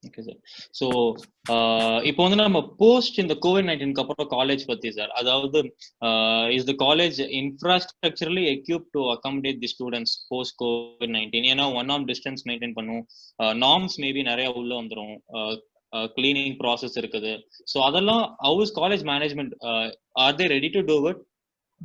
Okay sir. So இப்போ வந்து நம்ம போஸ்ட் இந்த கோவிட்-19க்கு அப்புறம் காலேஜ் பத்தி சார், அதாவது is the college infrastructurally equipped to accommodate the students post கோவிட்-19? ஏன்னா ஒன் ஆர்ம் டிஸ்டன்ஸ் மெயின்டைன் பண்ணும், நார்ம்ஸ் மேபி நிறைய உள்ள வந்துடும், கிளீனிங் ப்ராசஸ் இருக்குது. ஸோ அதெல்லாம் how is college management, are they ready to do it?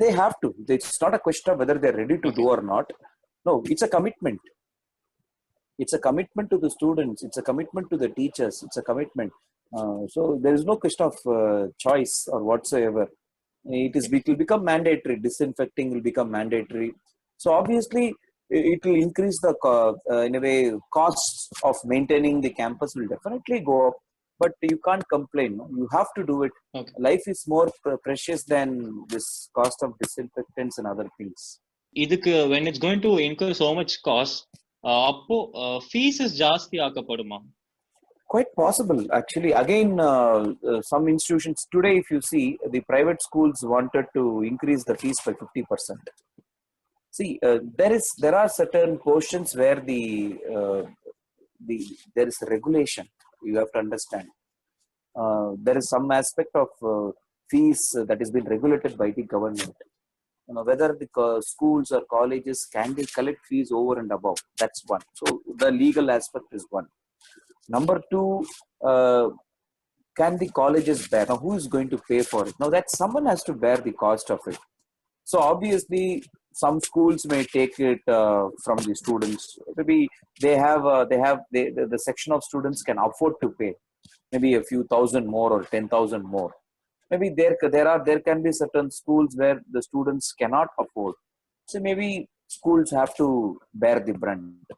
They have to. It's not a question of whether they're ready to do or not. No, it's a commitment. It's a commitment to the students. It's a commitment to the teachers. It's a commitment. So there is no question of choice or whatsoever. It will become mandatory. Disinfecting will become mandatory. So obviously, it will increase the in a way costs of maintaining the campus will definitely go up. But you can't complain. No? You have to do it. Okay. Life is more precious than this cost of disinfectants and other things. இதுக்கு when it's going to incur so much cost, அப்போ fees ஜாஸ்தி ஆக்கப்படுமா? Quite possible, actually. Again, some institutions today, if you see, the private schools wanted to increase the fees by 50%. See, there are certain portions where there is regulation. You have to understand. There is some aspect of fees that has been regulated by the government. Whether the schools or colleges can they collect fees over and above. That's one. So the legal aspect is one. Number two, can the colleges bear? Now, who is going to pay for it? Now, that someone has to bear the cost of it. So obviously, some schools may take it from the students. Maybe the section of students can afford to pay maybe a few thousand more or 10,000 more. Maybe there can be certain schools where the students cannot afford. So maybe schools have to bear the brunt.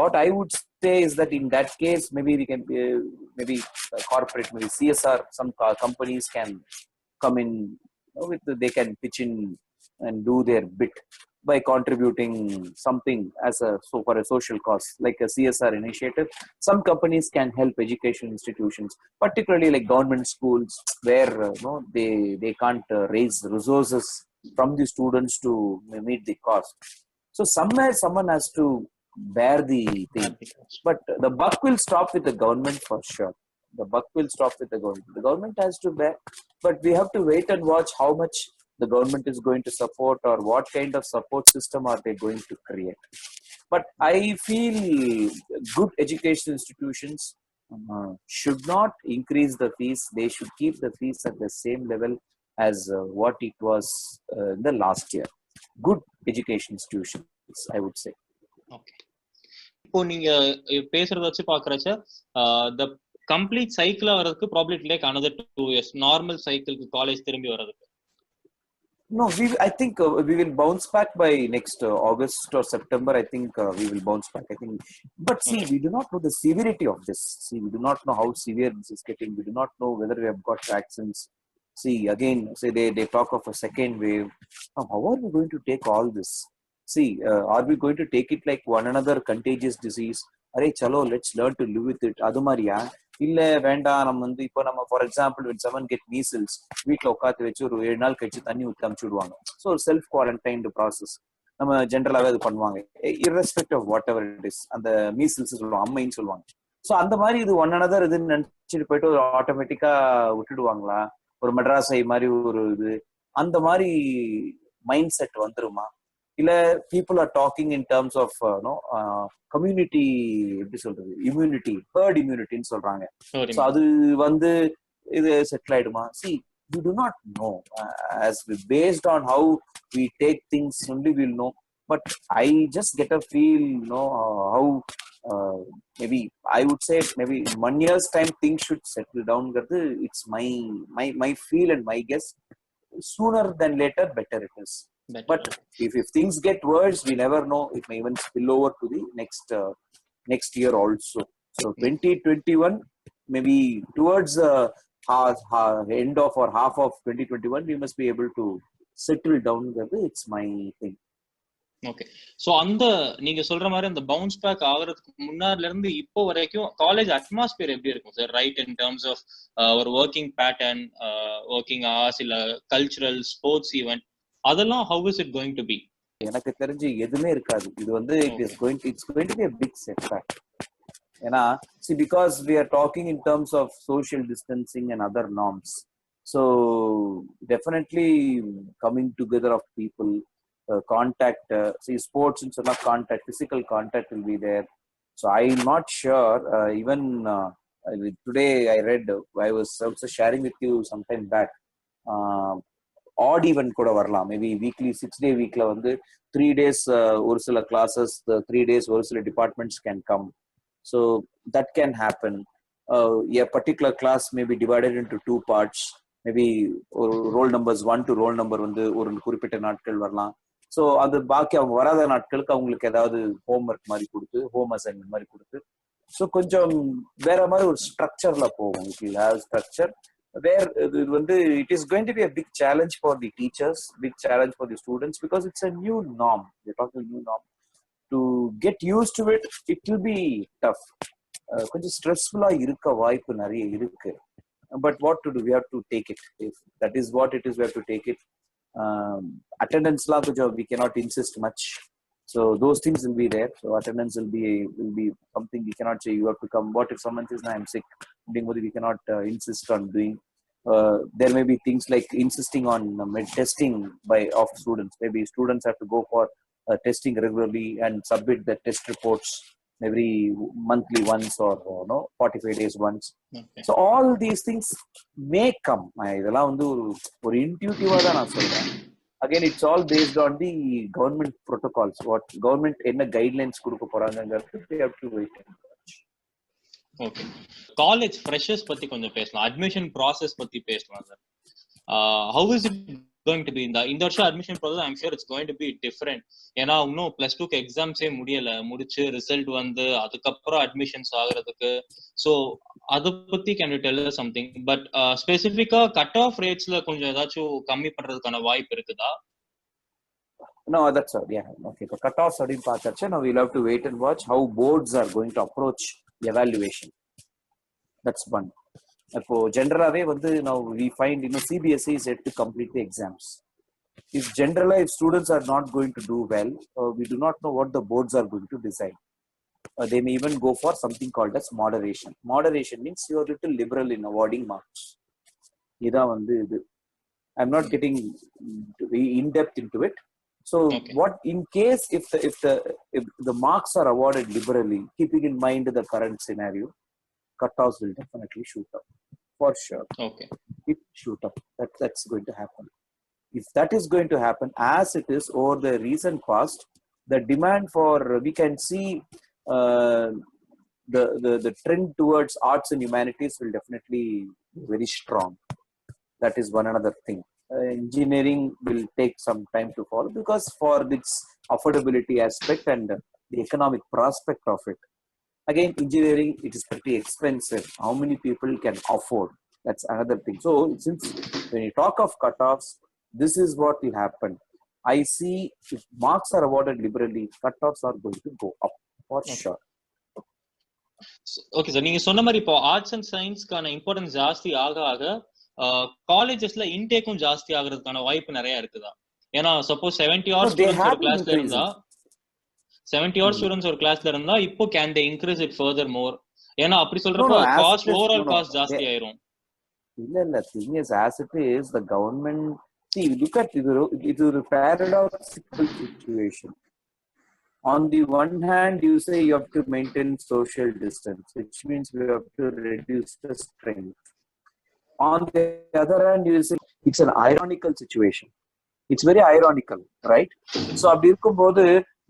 What I would say is that in that case, maybe we can maybe corporate, maybe CSR, some companies can come in they can pitch in and do their bit by contributing something as for a social cause, like a CSR initiative. Some companies can help education institutions, particularly like government schools, where they can't raise resources from the students to meet the cost. So somewhere someone has to bear the thing, but the buck will stop with the government for sure. The buck will stop with the government. The government has to bear, but we have to wait and watch how much the government is going to support or what kind of support system are they going to create. But I feel good education institutions should not increase the fees. They should keep the fees at the same level as what it was in the last year. Good education institutions, I would say. Okay. இப்போ நீங்க பேசுறத வச்சு பாக்குறச்ச the complete cycle வரதுக்கு probably it like another 2 years normal cycle க்கு college திரும்பி வரதுக்கு. No, I think we will bounce back by next August or September. I think we will bounce back. I think, but see, we do not know the severity of this. See, we do not know how severe this is getting. We do not know whether we have got vaccines. See, again, say they talk of a second wave. Now, how are we going to take all this? See, are we going to take it like one another contagious disease? Arey, chalo, let's learn to live with it. Adu mariya இல்ல வேண்டாம். நம்ம இப்போ நம்ம for example when someone get measles, வீட்டில் உட்காந்து வச்சு ஒரு 7 நாள் கழிச்சு தண்ணி ஊற்றி அமுச்சு விடுவாங்க. ஸோ ஒரு செல்ஃப் குவாரண்டைன்டு ப்ராசஸ் நம்ம ஜென்ரலாகவே அது பண்ணுவாங்க, irrespective of whatever it is. அந்த மீசில்ஸ் சொல்லுவாங்க, அம்மைன்னு சொல்லுவாங்க. ஸோ அந்த மாதிரி இது ஒன் அனதர் இதுன்னு நினைச்சிட்டு போயிட்டு ஒரு ஆட்டோமேட்டிக்கா விட்டுடுவாங்களா? ஒரு மெட்ராஸை மாதிரி ஒரு இது அந்த மாதிரி மைண்ட் செட் வந்துருமா? இல்ல people are talking in terms of community, எப்படி சொல்றது, immunity, herd immunity ன்னு சொல்றாங்க. ஸோ அது வந்து இது செட்டில் ஆயிடுமா? See, we do not know. As based on how we take things only we'll know. But I just get a feel, how maybe I would say maybe in 1 year's time things should settle down. It's my feel and my guess. Sooner than later, better it is. But if things get worse, we never know. It may even spill over to the next year also. So 2021, maybe towards end of or half of 2021, we must be able to settle down. It's my thing. Okay. So அந்த நீங்க சொல்ற மாதிரி அந்த bounce back ஆகுறதுக்கு முன்னாடில இருந்து இப்போ வரைக்கும் college atmosphere எப்படி இருக்கும் sir? Right, in terms of ஒரு ஒர்க்கிங் பேட்டர்ன், ஒர்க்கிங் ஹவர்ஸ், இல்ல கல்ச்சுரல் ஸ்போர்ட்ஸ் ஈவெண்ட், அதெல்லாம் how is it going to be? எனக்கு தெரிஞ்சு எதுவுமே இருக்காது. இது வந்து it's going to be a big setback. See, because we are talking in terms of social distancing and other norms, so definitely coming together of people, contact, see, sports and so contact, physical contact will be there. So I'm not sure, even today I read, I was also sharing with you sometime back, ஆட் event கூட வரலாம். Maybe weekly 6-day வீக்ல வந்து 3 days ஒரு சில classes, 3 days ஒரு சில departments can come. So that can happen. A particular class may be divided into 2 parts. மேபி ஒரு roll numbers 1 to roll number வந்து ஒரு குறிப்பிட்ட நாட்கள் வரலாம். ஸோ அது பாக்கி அவங்க வராத நாட்களுக்கு அவங்களுக்கு ஏதாவது ஹோம் ஒர்க் மாதிரி கொடுத்து, ஹோம் அசைன்மெண்ட் மாதிரி கொடுத்து, ஸோ கொஞ்சம் வேற மாதிரி ஒரு ஸ்ட்ரக்சர்ல போகும். It will have structure where it is going to be a big challenge for the teachers, big challenge for the students, because it's a new norm. We're talking new norm. To get used to it, it will be tough. கொஞ்சம் ஸ்ட்ரெஸ்ஃபுல்லா இருக்க வாய்ப்பு நிறைய இருக்கு. But what to do? We have to take it. If that is what it is, we have to take it. Attendance la கொஞ்சம் we cannot insist much. So those things will be there. So attendance will be something we cannot say you have to come. What if someone says, "I'm sick"? We cannot insist on doing. There may be things like insisting on testing of students. Maybe students have to go for testing regularly and submit the test reports every monthly once, or 45 days once. Okay. So all these things may come. இதெல்லாம் வந்து ஒரு இன்ட்யூட்டிவா தான் நான் சொல்றேன். Again, it's all based on the government protocols. What government என்ன guidelines கொடுக்க போறாங்கங்கிறது we have to wait and watch. Okay. College freshers பத்தி கொஞ்சம் பேசலாம். Admission process பத்தி பேசலாம் sir. How is it going to be இந்த வருஷம் admission process? I'm sure it's going to be different. ஏன்னா இன்னும் +2 எக்ஸாம்ஸே முடிச்சு ரிசல்ட் வந்து அதுக்கப்புறம் அட்மிஷன்ஸ் ஆகுறதுக்கு. ஸோ அதை பத்தி can you tell us something? But ஸ்பெசிஃபிக்கா கட் ஆஃப் ரேட்ஸ்ல கொஞ்சம் ஏதாச்சும் கம்மி பண்றதுக்கான வாய்ப்பு இருக்குதா? No, that's all. Yeah. Okay. So cut offs அப்படின்னு பார்த்தாச்சு. Now we'll have to wait and watch how boards are going to approach evaluation. That's one. இப்போ ஜென்ரலாவே வந்து now we find CBSE is yet to complete the exams. If students are not going to do well, we do not know what the boards are going to decide. They may even go for something called as moderation. Moderation means you are a little liberal in awarding marks. இதான் வந்து இது. I'm not getting in depth into it. So okay. What in case if the marks are awarded liberally, keeping in mind the current scenario, cutoffs will definitely shoot up for sure. Okay, it shoot up. That's going to happen. If that is going to happen as it is over the recent past, the demand for, we can see the trend towards arts and humanities will definitely be very strong. That is one another thing. Engineering will take some time to follow because for its affordability aspect and the economic prospect of it. Again, engineering, it is pretty expensive. How many people can afford? That's another thing. So since when you talk of cutoffs, this is what will happen. I see if marks are awarded liberally, cutoffs are going to go up for sure. Okay, sir. நீங்க சொன்ன மாதிரி இப்போ arts and சயின்ஸ்க்கான importance ஜாஸ்தி ஆக காலேஜஸ்ல இன்டேக்கும் ஜாஸ்தி ஆகுறதுக்கான வாய்ப்பு நிறைய இருக்குதா? ஏன்னா சப்போஸ் 70 hours ஸ்டூடெண்ட்ஸ் ஒரு கிளாஸ்ல இருந்தா 70 hours ஸ்டூடெண்ட்ஸ் ஒரு கிளாஸ்ல இருந்தா இப்போ can they increase it further மோர்? ஏன்னா அப்படி சொல்றப்போ காஸ்ட் ஓவரால் காஸ்ட் ஜாஸ்தி ஆயிரும். இல்ல thing is, as it is, the government, see, look at it is a paradoxical situation. On the one hand, you say you have to maintain social distance, which means we have to reduce the strength. On the other hand, you say it's an ironical situation. It's very ironical, right? So அப்படி இருக்கும்போது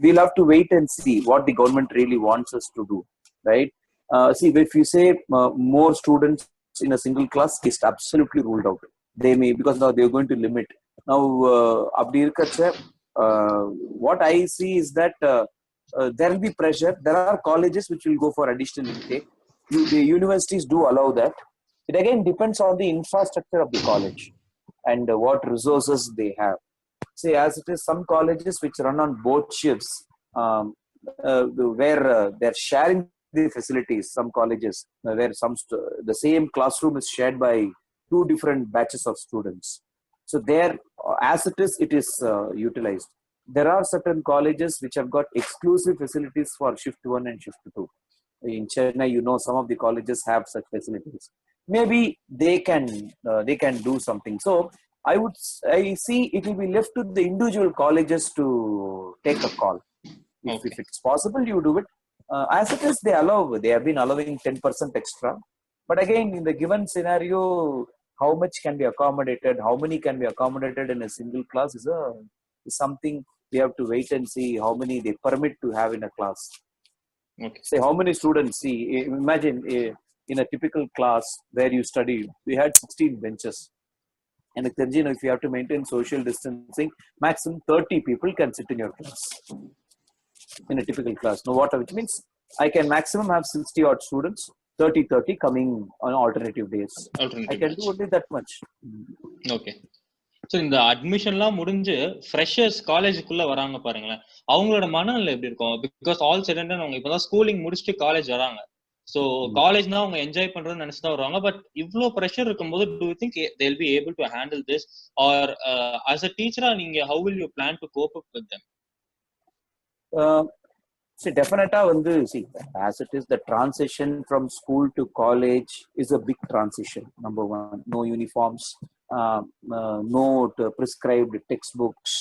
we'll have to wait and see what the government really wants us to do, right? See, if you say more students in a single class, is absolutely ruled out. They may, because now they're going to limit. Now, abdi irkache, what I see is that there will be pressure. There are colleges which will go for additional intake. The universities do allow that. It again depends on the infrastructure of the college and what resources they have. See, as it is, some colleges which run on both shifts, where they're sharing the facilities. Some colleges where the same classroom is shared by 2 different batches of students. So there, as it is utilized. There are certain colleges which have got exclusive facilities for shift 1 and shift 2. In Chennai, some of the colleges have such facilities. Maybe they can do something. So I see it will be left to the individual colleges to take a call. If Okay. it's possible, you do it. As it is, they have been allowing 10% extra. But again, in the given scenario, how much can be accommodated, how many can be accommodated in a single class is something we have to wait and see how many they permit to have in a class. Okay. Say how many students, imagine in a typical class where you study, we had 16 benches. And if you have to maintain social distancing, maximum 30 people can sit in your class in a typical class. No water, which means I can maximum have 60 odd students, 30 coming on alternative days. I Alternative can batch. do only that much. Okay. So இந்த அட்மிஷன்லாம் முடிஞ்சு freshers காலேஜுக்குள்ள வராங்க பாருங்களேன், அவங்களோட மனநிலை எப்படி இருக்கும்? Because all sudden அவங்க இப்பதான் ஸ்கூலிங் முடிச்சுட்டு காலேஜ் வராங்க. ஸோ காலேஜ்னா அவங்க என்ஜாய் பண்றதுன்னு நினைச்சு தான் வருவாங்க. பட் இவ்வளோ ப்ரெஷர் இருக்கும்போது do you think they will be able to handle this, or as a டீச்சரா நீங்க how will you plan to cope up with them? See, definitely, as it is, the transition from school to college is a big transition. Number one, no uniforms, no prescribed textbooks.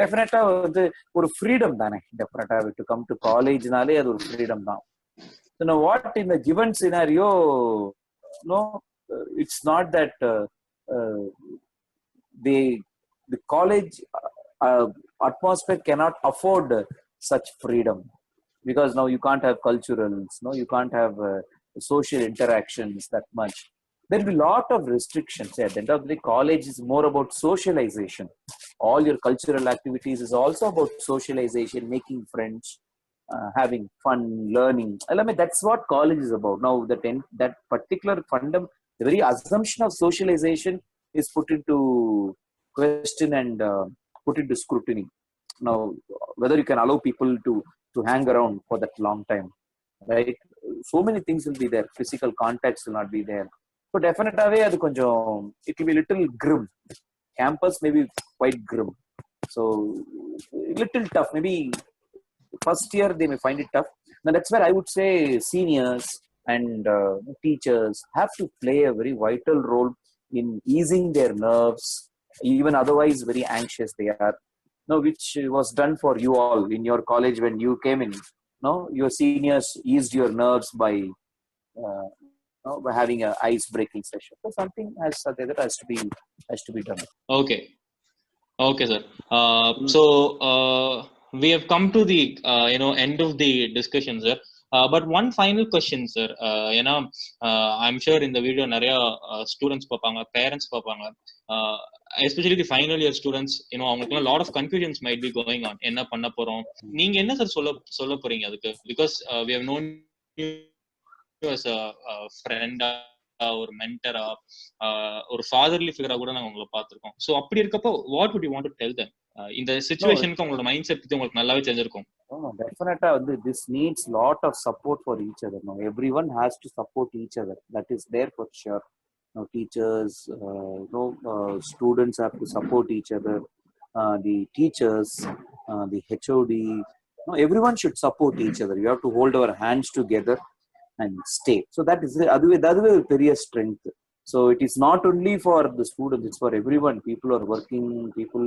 Definitely, ஒரு freedom தானே. Definitely, to come to college நாலே அது ஒரு freedom தான். So now, what in the given scenario, no, it's not that the college atmosphere cannot afford such freedom, because now you can't have culturals, no, you can't have social interactions that much. There will be a lot of restrictions. At the end of the day, college is more about socialization. All your cultural activities is also about socialization, making friends, having fun, learning. I mean, that's what college is about. Now, that particular the very assumption of socialization is put into question and put into scrutiny. Now, whether you can allow people to hang around for that long time, right? So many things will be there. Physical contacts will not be there. So definitely, it will be a little grim. Campus may be quite grim. So little tough. Maybe first year they may find it tough. Now that's where I would say seniors and teachers have to play a very vital role in easing their nerves. Even otherwise very anxious they are. No, which was done for you all in your college when you came in. No, your seniors eased your nerves by having a ice breaking session. So something that has to be done. Okay. Okay, sir. So we have come to the end of the discussion, sir. But one final question, sir. I'm sure in the video நிறைய students பார்ப்பாங்க, parents பார்ப்பாங்க, especially the final year students. அவங்களுக்கு lot of confusions might be going on. என்ன பண்ண போறோம்? நீங்க என்ன sir சொல்ல போறீங்க அதுக்கு? Because we have known you as a friend, ஒரு மென்டரா, ஒரு ஃபாதர்லி ஃபிகரா கூட நாங்க உங்களை பார்த்திருக்கோம். சோ அப்படி இருக்கப்போ what would you want to tell them? இந்த சிச்சுவேஷனுக்கு உங்களோட மைண்ட் செட் பத்தி உங்களுக்கு நல்லாவே தெரிஞ்சிருக்கும். Definitely, this needs lot of support for each other. Now, everyone has to support each other. That is there for sure. Now, teachers, students have to support each other. The teachers, the HOD, everyone should support each other. You have to hold our hands together and stay. So that is the other very strength. So it is not only for the students, it's for everyone. People are working, people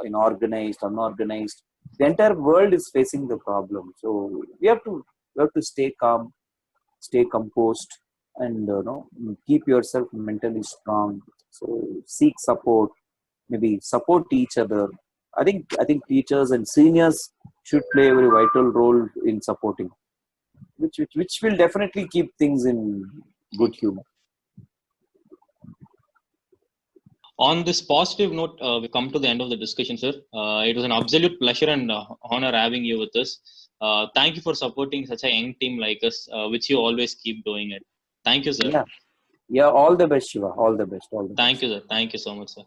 in organized, unorganized. The entire world is facing the problem. So we have to stay calm, stay composed, and keep yourself mentally strong. So seek support, maybe support each other. I think teachers and seniors should play a very vital role in supporting, which will definitely keep things in good humor. On this positive note, we come to the end of the discussion, sir. It was an absolute pleasure and honor having you with us. Thank you for supporting such a young team like us, which you always keep doing it. Thank you, sir. Yeah, all the best, Shiva. All the best. Thank you, sir. Thank you so much, sir.